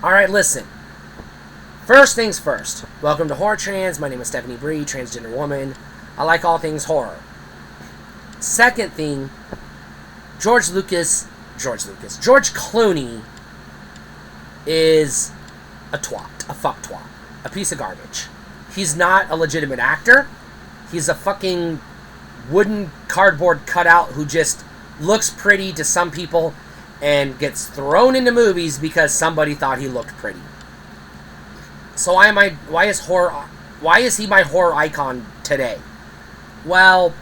Alright, listen. First things first. Welcome to Horror Trans. My name is Stephanie Bree, transgender woman. I like all things horror. Second thing, George Clooney is a twat, a fuck twat, a piece of garbage. He's not a legitimate actor. He's a fucking wooden cardboard cutout who just looks pretty to some people and gets thrown into movies because somebody thought he looked pretty. So why is he my horror icon today? Well,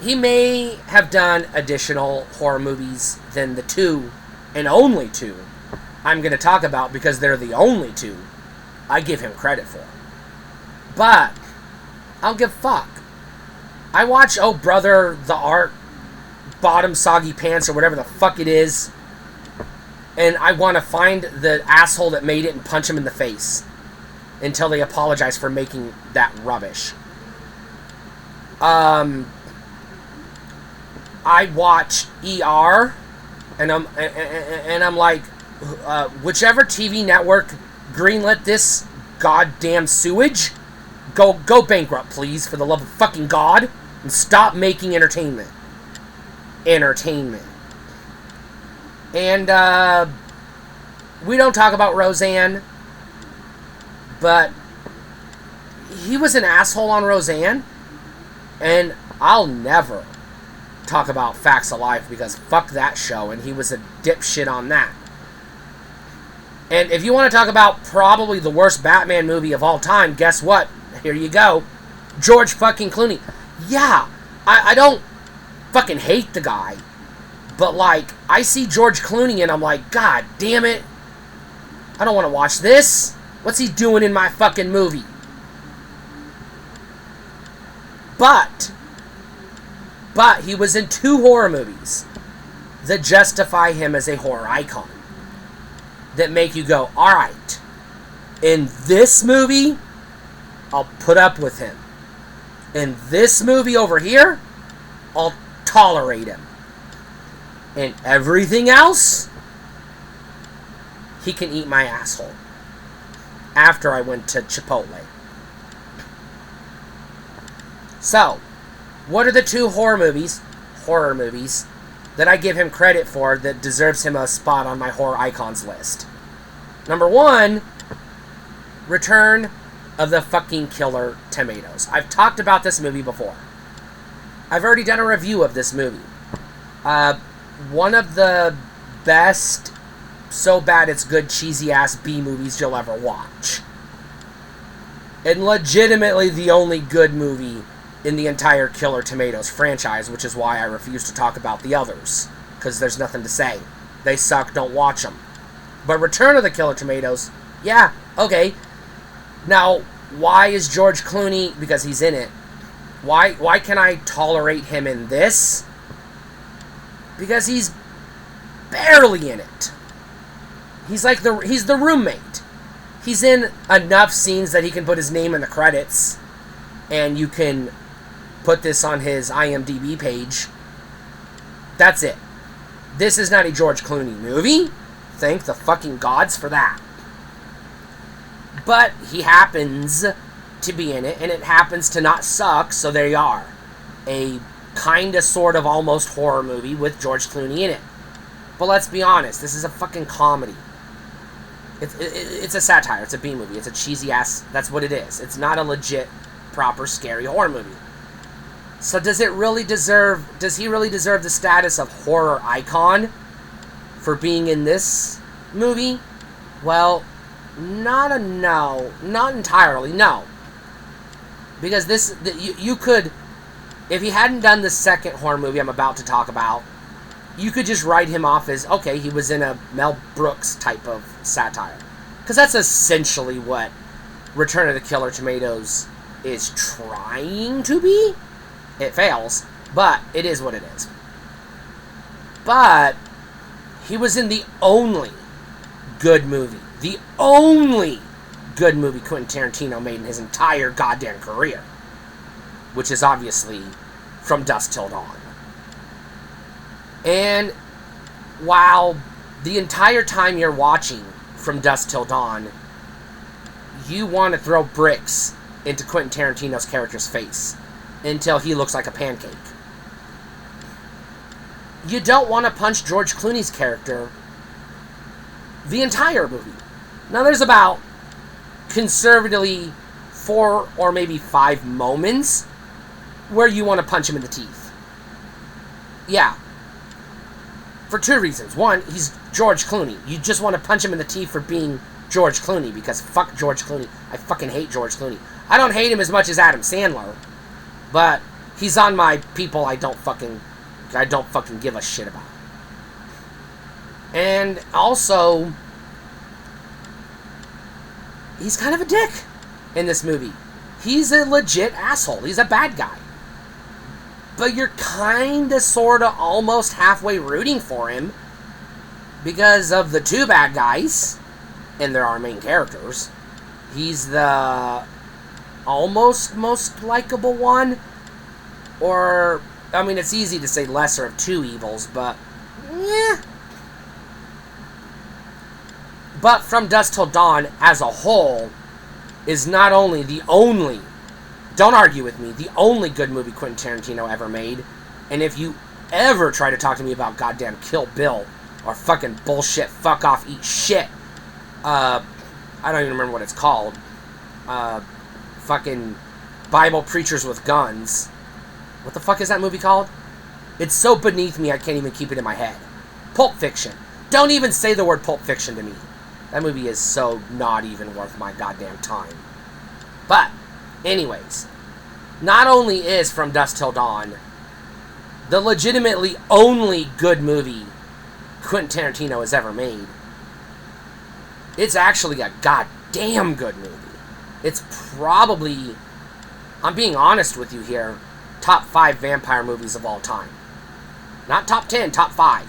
he may have done additional horror movies than the two, and only two, I'm going to talk about because they're the only two I give him credit for. But I don't give a fuck. I watch Oh Brother, the Art, Bottom Soggy Pants, or whatever the fuck it is, and I want to find the asshole that made it and punch him in the face until they apologize for making that rubbish. I watch ER, and I'm like, whichever TV network greenlit this goddamn sewage, go bankrupt, please, for the love of fucking God, and stop making entertainment. And, we don't talk about Roseanne, but he was an asshole on Roseanne, and I'll never talk about Facts of Life because fuck that show, and he was a dipshit on that. And if you want to talk about probably the worst Batman movie of all time, guess what? Here you go. George fucking Clooney. Yeah, I don't fucking hate the guy, but like, I see George Clooney and I'm like, God damn it, I don't want to watch this. What's he doing in my fucking movie? But he was in 2 horror movies that justify him as a horror icon, that make you go, alright, in this movie, I'll put up with him. In this movie over here, I'll tolerate him. And everything else, he can eat my asshole. After I went to Chipotle. So, what are the 2 horror movies that I give him credit for that deserves him a spot on my horror icons list? Number 1, Return of the fucking Killer Tomatoes. I've talked about this movie before. I've already done a review of this movie. One of the best, so bad it's good, cheesy ass B movies you'll ever watch. And legitimately the only good movie in the entire Killer Tomatoes franchise, which is why I refuse to talk about the others, because there's nothing to say. They suck, don't watch them. But Return of the Killer Tomatoes, yeah, okay. Now, why is George Clooney, because he's in it, why can I tolerate him in this? Because he's barely in it. He's the roommate. He's in enough scenes that he can put his name in the credits, and you can put this on his IMDb page. That's it. This is not a George Clooney movie. Thank the fucking gods for that. But he happens to be in it, and it happens to not suck, so there you are. A kinda, sort of, almost horror movie with George Clooney in it. But let's be honest, this is a fucking comedy. It's a satire, it's a B movie, it's a cheesy ass, that's what it is. It's not a legit, proper, scary horror movie. So does he really deserve the status of horror icon for being in this movie? Well, not entirely, no. Because you could, if he hadn't done the second horror movie I'm about to talk about, you could just write him off as, okay, he was in a Mel Brooks type of satire. Because that's essentially what Return of the Killer Tomatoes is trying to be. It fails, but it is what it is. But he was in the only good movie Quentin Tarantino made in his entire goddamn career, which is obviously From Dusk Till Dawn. And while the entire time you're watching From Dusk Till Dawn, you want to throw bricks into Quentin Tarantino's character's face until he looks like a pancake. You don't want to punch George Clooney's character the entire movie. Now, there's about conservatively 4 or maybe 5 moments where you want to punch him in the teeth. Yeah. For 2 reasons. One, he's George Clooney. You just want to punch him in the teeth for being George Clooney, because fuck George Clooney. I fucking hate George Clooney. I don't hate him as much as Adam Sandler, but he's on my people I don't fucking give a shit about. And also, he's kind of a dick in this movie. He's a legit asshole. He's a bad guy. But you're kinda, sorta, almost halfway rooting for him because of the 2 bad guys, and they're our main characters. He's the almost most likable one. Or, I mean, it's easy to say lesser of 2 evils, but yeah. But From Dusk Till Dawn, as a whole, is not only the only, don't argue with me, the only good movie Quentin Tarantino ever made. And if you ever try to talk to me about goddamn Kill Bill or fucking bullshit, fuck off, eat shit, I don't even remember what it's called, fucking Bible Preachers with Guns. What the fuck is that movie called? It's so beneath me I can't even keep it in my head. Pulp Fiction. Don't even say the word Pulp Fiction to me. That movie is so not even worth my goddamn time. But, anyways, not only is From Dusk Till Dawn the legitimately only good movie Quentin Tarantino has ever made, it's actually a goddamn good movie. It's probably, I'm being honest with you here, top 5 vampire movies of all time. Not top 10, top 5.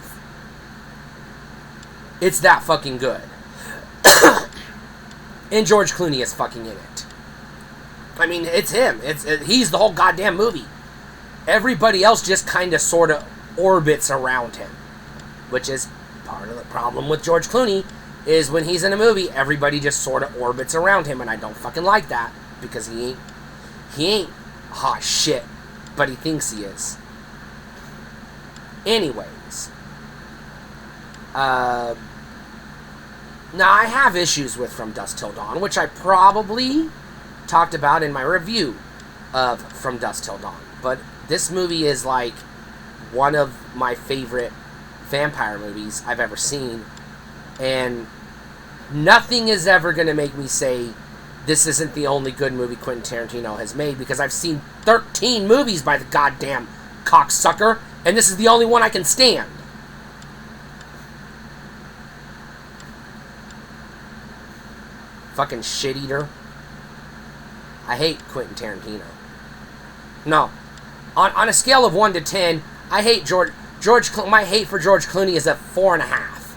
It's that fucking good. And George Clooney is fucking in it. I mean, it's him. He's the whole goddamn movie. Everybody else just kind of sort of orbits around him. Which is part of the problem with George Clooney, is when he's in a movie, everybody just sort of orbits around him, and I don't fucking like that, because he ain't hot shit, but he thinks he is. Anyways. Now, I have issues with From Dusk Till Dawn, which I probably talked about in my review of From Dusk Till Dawn. But this movie is, like, one of my favorite vampire movies I've ever seen. And nothing is ever going to make me say this isn't the only good movie Quentin Tarantino has made, because I've seen 13 movies by the goddamn cocksucker, and this is the only one I can stand. Fucking shit eater. I hate Quentin Tarantino. No. On a scale of 1 to 10, I hate my hate for George Clooney is at 4.5.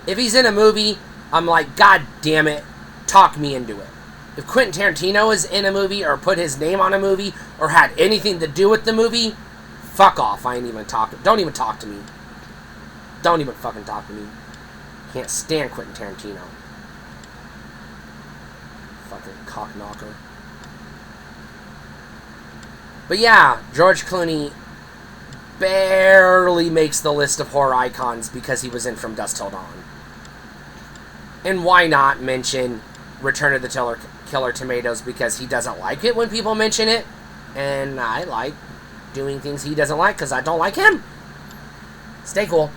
If he's in a movie, I'm like, God damn it, talk me into it. If Quentin Tarantino is in a movie, or put his name on a movie, or had anything to do with the movie, fuck off. I ain't even talking. Don't even talk to me. Don't even fucking talk to me. Can't stand Quentin Tarantino. Fucking cockknocker. But yeah, George Clooney barely makes the list of horror icons because he was in From Dusk Till Dawn. And why not mention Return of the Killer Tomatoes, because he doesn't like it when people mention it, and I like doing things he doesn't like because I don't like him. Stay cool.